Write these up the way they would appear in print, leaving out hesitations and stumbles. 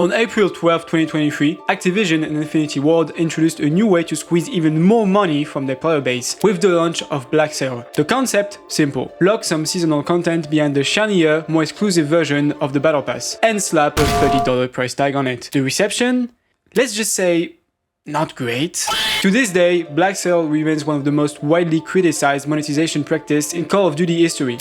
On April 12, 2023, Activision and Infinity Ward introduced a new way to squeeze even more money from their player base with the launch of BlackCell. The concept? Simple. Lock some seasonal content behind the shinier, more exclusive version of the Battle Pass and slap a $30 price tag on it. The reception? Let's just say, not great. To this day, BlackCell remains one of the most widely criticized monetization practices in Call of Duty history,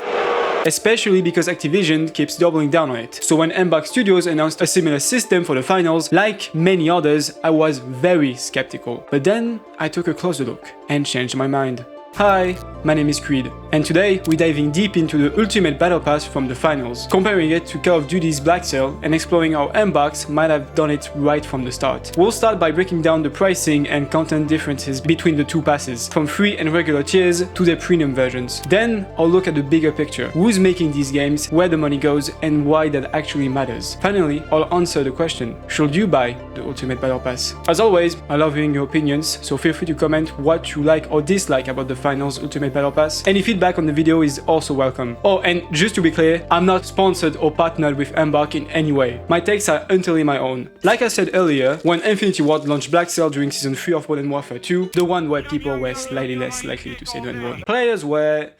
especially because Activision keeps doubling down on it. So when Embark Studios announced a similar system for the finals, like many others, I was very skeptical. But then I took a closer look and changed my mind. Hi, my name is Creed, and today we're diving deep into the ultimate battle pass from the finals, comparing it to Call of Duty's BlackCell and exploring how Embark might have done it right from the start. We'll start by breaking down the pricing and content differences between the two passes, from free and regular tiers to their premium versions. Then I'll look at the bigger picture, who's making these games, where the money goes, and why that actually matters. Finally, I'll answer the question, should you buy the ultimate battle pass? As always, I love hearing your opinions, so feel free to comment what you like or dislike about the finals ultimate battle pass. Any feedback on the video is also welcome. Oh, and just to be clear, I'm not sponsored or partnered with Embark in any way. My takes are entirely my own. Like I said earlier, when Infinity Ward launched BlackCell during Season 3 of Modern Warfare 2, the one where people were slightly less likely to say the N-word, players were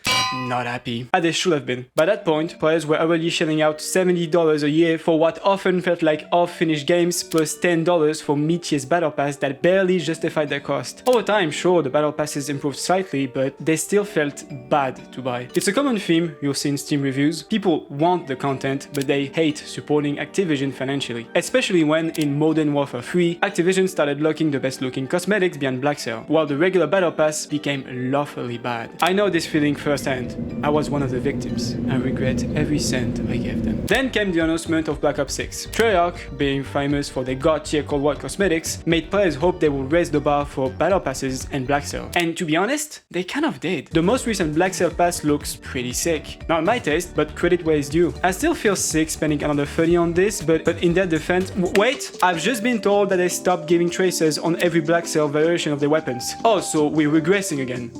not happy, as they should have been. By that point, players were already shelling out $70 a year for what often felt like half-finished games, plus $10 for mid-tier's battle pass that barely justified their cost. Over time, sure, the battle passes improved slightly, but they still felt bad to buy. It's a common theme you'll see in Steam reviews. People want the content, but they hate supporting Activision financially. Especially when, in Modern Warfare 3, Activision started locking the best-looking cosmetics behind BlackCell, while the regular battle pass became laughably bad. I know this feeling firsthand. I was one of the victims. I regret every cent I gave them. Then came the announcement of Black Ops 6. Treyarch, being famous for their god-tier Cold War cosmetics, made players hope they would raise the bar for battle passes and BlackCell. And to be honest, they kind of did. The most recent BlackCell pass looks pretty sick. Not my taste, but credit where it's due. I still feel sick spending another $30 on this, but in their defense, wait, I've just been told that they stopped giving traces on every BlackCell variation of their weapons. Oh, so we're regressing again.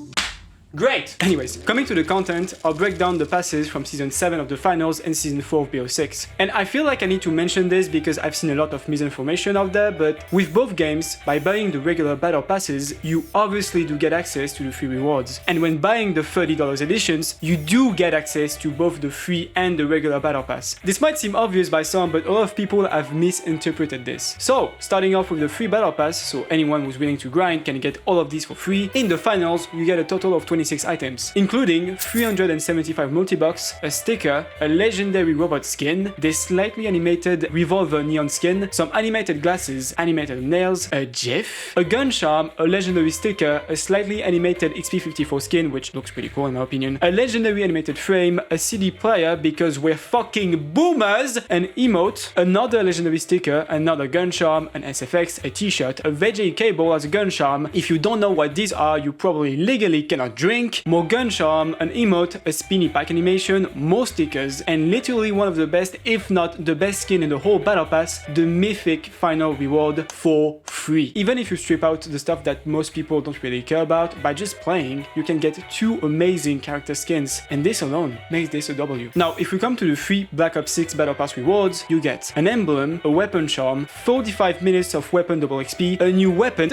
Great! Anyways, coming to the content, I'll break down the passes from Season 7 of the finals and Season 4 of BO6. And I feel like I need to mention this because I've seen a lot of misinformation out there, but with both games, by buying the regular battle passes, you obviously do get access to the free rewards. And when buying the $30 editions, you do get access to both the free and the regular battle pass. This might seem obvious by some, but a lot of people have misinterpreted this. So, starting off with the free battle pass, so anyone who's willing to grind can get all of these for free. In the finals, you get a total of 26 items, including 375 multi-box, a sticker, a legendary robot skin, this slightly animated revolver neon skin, some animated glasses, animated nails, a GIF, a gun charm, a legendary sticker, a slightly animated XP54 skin, which looks pretty cool in my opinion, a legendary animated frame, a CD player because we're fucking boomers, an emote, another legendary sticker, another gun charm, an SFX, a t-shirt, a VGA cable as a gun charm. If you don't know what these are, you probably legally cannot drink, more gun charm, an emote, a spinny pack animation, more stickers, and literally one of the best, if not the best skin in the whole battle pass, the mythic final reward for free. Even if you strip out the stuff that most people don't really care about, by just playing, you can get 2 amazing character skins, and this alone makes this a W. Now, if we come to the free Black Ops 6 battle pass rewards, you get an emblem, a weapon charm, 45 minutes of weapon double XP, a new weapon.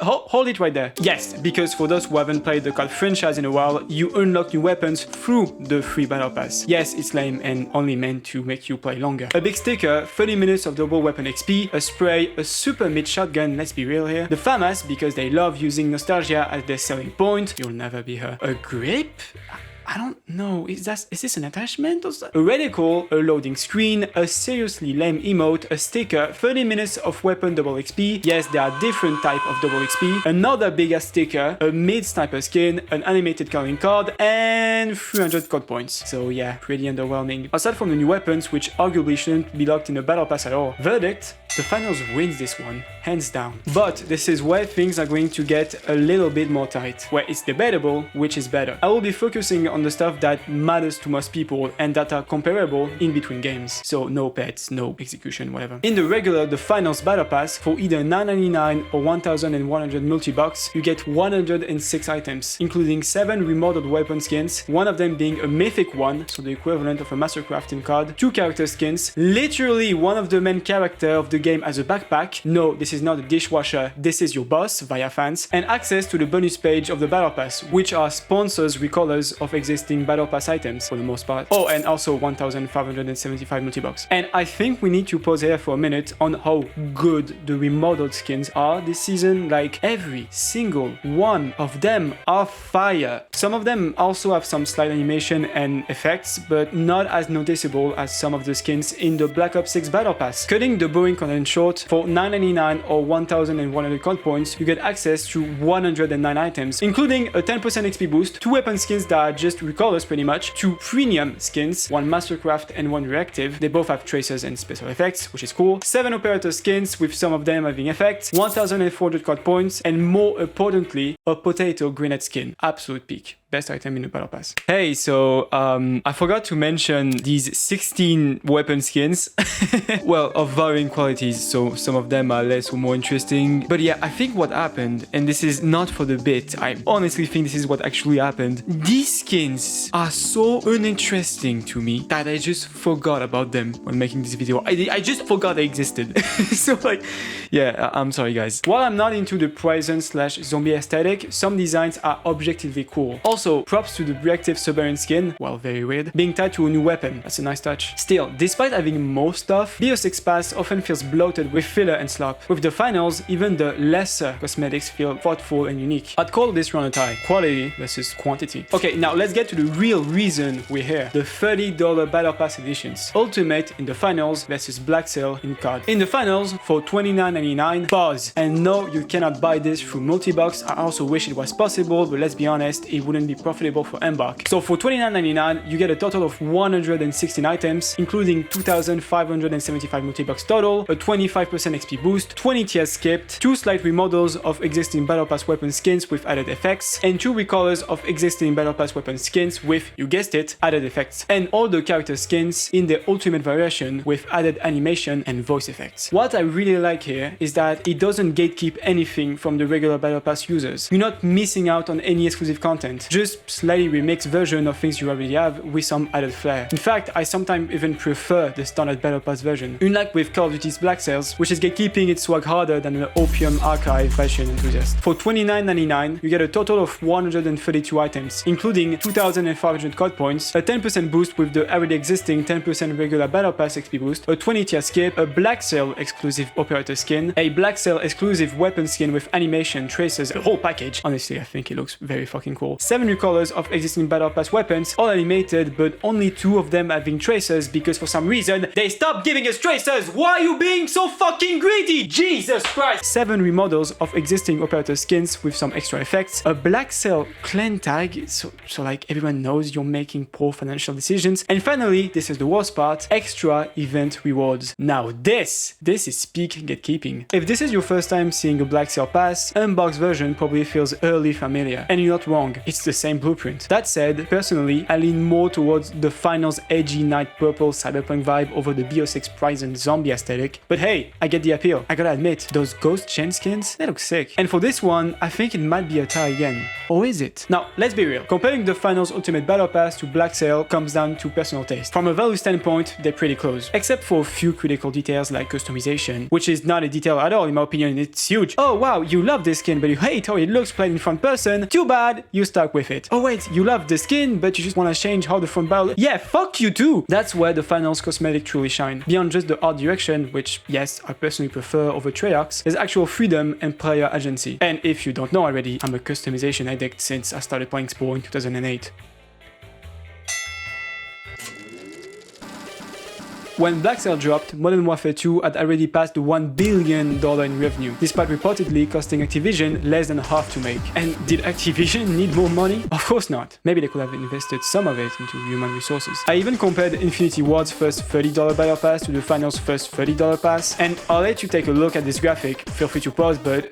Hold it right there. Yes, because for those who haven't played the COD franchise in a while, you unlock new weapons through the free battle pass. Yes, it's lame and only meant to make you play longer. A big sticker, 30 minutes of double weapon XP, a spray, a super mid shotgun, let's be real here, the FAMAS because they love using nostalgia as their selling point, you'll never be her, a grip? I don't know, is this an attachment or something? A reticle, a loading screen, a seriously lame emote, a sticker, 30 minutes of weapon double XP, yes there are different type of double XP, another big ass sticker, a mid sniper skin, an animated calling card, and 300 code points. So yeah, pretty underwhelming. Aside from the new weapons, which arguably shouldn't be locked in a battle pass at all. Verdict, the finals wins this one, hands down. But this is where things are going to get a little bit more tight, where it's debatable which is better. I will be focusing on the stuff that matters to most people and that are comparable in between games. So no pets, no execution, whatever. In the regular, the finals battle pass, for either $9.99 or 1,100 multi-bucks, you get 106 items, including 7 remodeled weapon skins, one of them being a mythic one, so the equivalent of a master crafting card, 2 character skins, literally one of the main character of the game as a backpack. No, this is not a dishwasher, this is your boss via fans, and access to the bonus page of the battle pass, which are sponsors recolors of existing battle pass items for the most part. Oh, and also 1,575 multi-bucks. And I think we need to pause here for a minute on how good the remodeled skins are this season. Like, every single one of them are fire. Some of them also have some slight animation and effects, but not as noticeable as some of the skins in the Black Ops 6 battle pass. Cutting the boring content short, for $9.99 or 1,100 code points, you get access to 109 items, including a 10% XP boost, 2 weapon skins that are just recolors pretty much, 2 premium skins, 1 mastercraft and 1 reactive. They both have tracers and special effects, which is cool, 7 operator skins with some of them having effects, 1,400 code points, and more importantly, a potato grenade skin. Absolute peak. Best item in the battle pass. Hey, so I forgot to mention these 16 weapon skins. Well, of varying qualities, so some of them are less or more interesting. But yeah, I think what happened, and this is not for the bit, I honestly think this is what actually happened. These skins are so uninteresting to me that I just forgot about them when making this video. I just forgot they existed. So like, yeah, I'm sorry guys. While I'm not into the prison/zombie aesthetic, some designs are objectively cool. Also, props to the reactive Submarine skin, well, very weird, being tied to a new weapon. That's a nice touch. Still, despite having more stuff, BO6 Pass often feels bloated with filler and slop. With the finals, even the lesser cosmetics feel thoughtful and unique. I'd call this round a tie. Quality versus quantity. Okay, now let's get to the real reason we're here. The $30 Battle Pass editions. Ultimate in the finals versus BlackCell in card. In the finals, for $29.99, pause. And no, you cannot buy this through multi-box. I also wish it was possible, but let's be honest, it wouldn't be profitable for Embark. So for $29.99, you get a total of 116 items, including 2,575 multi-box total, a 25% XP boost, 20 tiers skipped, 2 slight remodels of existing Battle Pass weapon skins with added effects, and 2 recolors of existing Battle Pass weapon skins with, you guessed it, added effects, and all the character skins in the ultimate variation with added animation and voice effects. What I really like here is that it doesn't gatekeep anything from the regular Battle Pass users. You're not missing out on any exclusive content, just slightly remixed version of things you already have with some added flair. In fact, I sometimes even prefer the standard Battle Pass version, unlike with Call of Duty's BlackCell, which is gatekeeping its swag harder than an Opium Archive fashion enthusiast. For $29.99, you get a total of 132 items, including 2,500 code points, a 10% boost with the already existing 10% regular Battle Pass XP boost, a 20 tier skip, a BlackCell exclusive operator skin, a BlackCell exclusive weapon skin with animation, tracers, a whole package. Honestly, I think it looks very fucking cool. 7 recolors of existing Battle Pass weapons, all animated, but only 2 of them having tracers because for some reason they stopped giving us tracers. Why are you being so fucking greedy? Jesus Christ! 7 remodels of existing operator skins with some extra effects, a BlackCell clan tag, so like everyone knows you're making poor financial decisions, and finally, this is the worst part, extra event rewards. Now this is peak gatekeeping. If this is your first time seeing a BlackCell pass, Embark's version probably feels early familiar, and you're not wrong, it's the same blueprint. That said, personally, I lean more towards the finals edgy night purple cyberpunk vibe over the BO6 prison zombie aesthetic, but hey, I get the appeal. I gotta admit, those ghost chain skins, they look sick. And for this one, I think it might be a tie again. Or is it? Now, let's be real. Comparing the finals ultimate battle pass to BlackCell comes down to personal taste. From a value standpoint, they're pretty close, except for a few critical details like customization, which is not a detail at all in my opinion, it's huge. Oh wow, you love this skin, but you hate how it looks played in front person. Too bad, you stuck with it. Oh wait, you love the skin, but you just want to change how the front barrel. Yeah, fuck you too! That's where the finals cosmetic truly shine. Beyond just the art direction, which yes, I personally prefer over Treyarch's, there's actual freedom and player agency. And if you don't know already, I'm a customization addict since I started playing Spore in 2008. When BlackCell dropped, Modern Warfare 2 had already passed the $1 billion in revenue, despite reportedly costing Activision less than half to make. And did Activision need more money? Of course not. Maybe they could have invested some of it into human resources. I even compared Infinity Ward's first $30 battle pass to the final's first $30 pass, and I'll let you take a look at this graphic, feel free to pause, but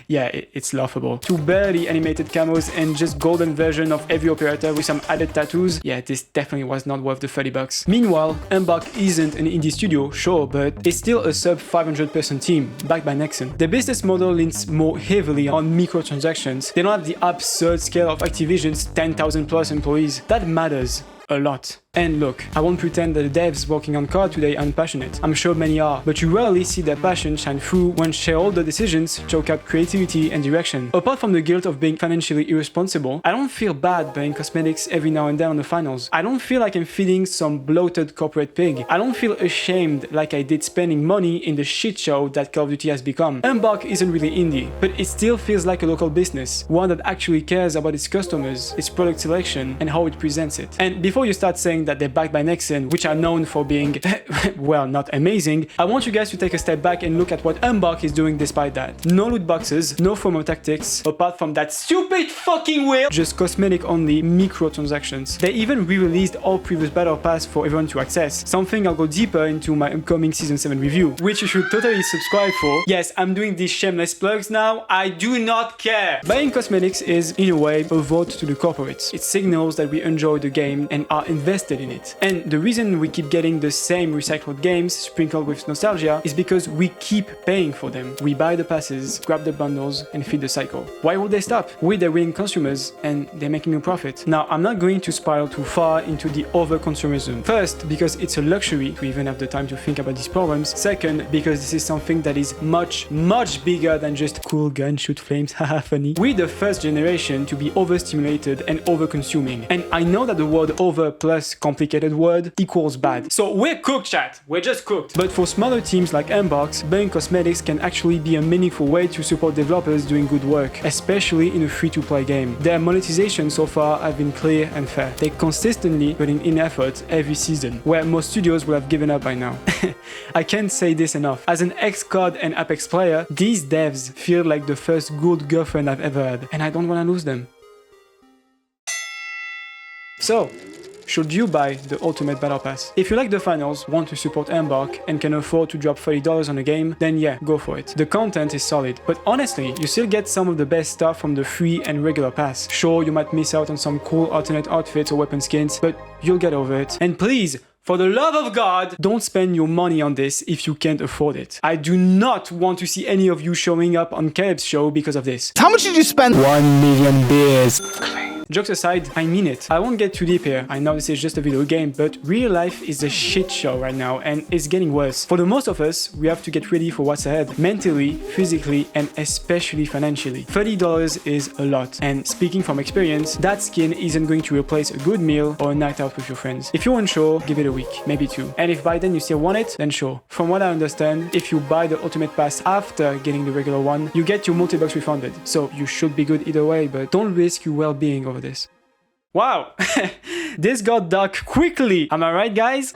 yeah, it's laughable. Two barely animated camos and just golden version of every operator with some added tattoos, yeah, this definitely was not worth the $30. Meanwhile, Embark isn't an indie studio, sure, but it's still a sub 500-person team, backed by Nexon. Their business model leans more heavily on microtransactions. They don't have the absurd scale of Activision's 10,000 plus employees. That matters a lot. And look, I won't pretend that the devs working on COD today aren't passionate. I'm sure many are, but you rarely see their passion shine through when shareholder decisions choke out creativity and direction. Apart from the guilt of being financially irresponsible, I don't feel bad buying cosmetics every now and then on the finals. I don't feel like I'm feeding some bloated corporate pig. I don't feel ashamed like I did spending money in the shit show that Call of Duty has become. Embark isn't really indie, but it still feels like a local business, one that actually cares about its customers, its product selection, and how it presents it. And before you start saying that they're backed by Nexon, which are known for being, well, not amazing, I want you guys to take a step back and look at what Embark is doing despite that. No loot boxes, no FOMO tactics, apart from that stupid fucking wheel, just cosmetic only microtransactions. They even re-released all previous battle pass for everyone to access, something I'll go deeper into my upcoming Season 7 review, which you should totally subscribe for. Yes, I'm doing these shameless plugs now, I do not care. Buying cosmetics is, in a way, a vote to the corporates. It signals that we enjoy the game and are invested in it. And the reason we keep getting the same recycled games sprinkled with nostalgia is because we keep paying for them. We buy the passes, grab the bundles, and feed the cycle. Why would they stop? We're the winning consumers and they're making a profit. Now, I'm not going to spiral too far into the over-consumerism. First, because it's a luxury to even have the time to think about these problems. Second, because this is something that is much, much bigger than just cool gun, shoot flames, haha, funny. We're the first generation to be overstimulated and over-consuming. And I know that the word over plus complicated word equals bad. So we're cooked, chat. We're just cooked. But for smaller teams like Embark's, buying cosmetics can actually be a meaningful way to support developers doing good work, especially in a free-to-play game. Their monetization so far have been clear and fair. They consistently putting in effort every season, where most studios would have given up by now. I can't say this enough. As an ex-COD and Apex player, these devs feel like the first good girlfriend I've ever had, and I don't want to lose them. So, should you buy the Ultimate Battle Pass? If you like the finals, want to support Embark, and can afford to drop $30 on a game, then yeah, go for it. The content is solid, but honestly, you still get some of the best stuff from the free and regular pass. Sure, you might miss out on some cool alternate outfits or weapon skins, but you'll get over it. And please, for the love of God, don't spend your money on this if you can't afford it. I do not want to see any of you showing up on Caleb's show because of this. How much did you spend? 1 million beers. Jokes aside, I mean it. I won't get too deep here. I know this is just a video game, but real life is a shit show right now and it's getting worse. For the most of us, we have to get ready for what's ahead, mentally, physically, and especially financially. $30 is a lot. And speaking from experience, that skin isn't going to replace a good meal or a night out with your friends. If you're unsure, give it a week, maybe 2. And if by then you still want it, then sure. From what I understand, if you buy the Ultimate Pass after getting the regular one, you get your multi-bucks refunded. So you should be good either way, but don't risk your well-being over this. Wow, this got dark quickly. Am I right, guys?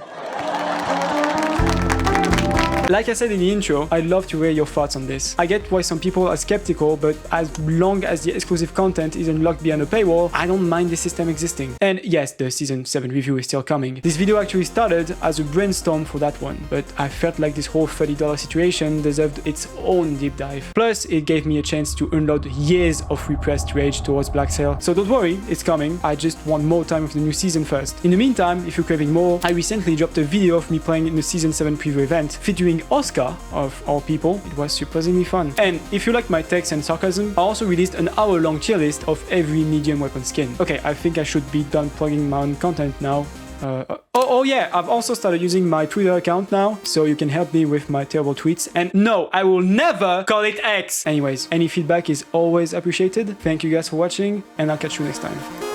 Like I said in the intro, I'd love to hear your thoughts on this. I get why some people are skeptical, but as long as the exclusive content isn't locked behind a paywall, I don't mind the system existing. And yes, the Season 7 review is still coming. This video actually started as a brainstorm for that one, but I felt like this whole $30 situation deserved its own deep dive. Plus, it gave me a chance to unload years of repressed rage towards BlackCell. So don't worry, it's coming. I just want more time with the new season first. In the meantime, if you're craving more, I recently dropped a video of me playing in the Season 7 preview event, featuring Oscar, of all people. It was surprisingly fun. And if you like my text and sarcasm, I also released an hour-long tier list of every medium weapon skin. Okay, I think I should be done plugging my own content now. Oh yeah, I've also started using my Twitter account now, so you can help me with my terrible tweets. And no, I will never call it X! Anyways, any feedback is always appreciated. Thank you guys for watching, and I'll catch you next time.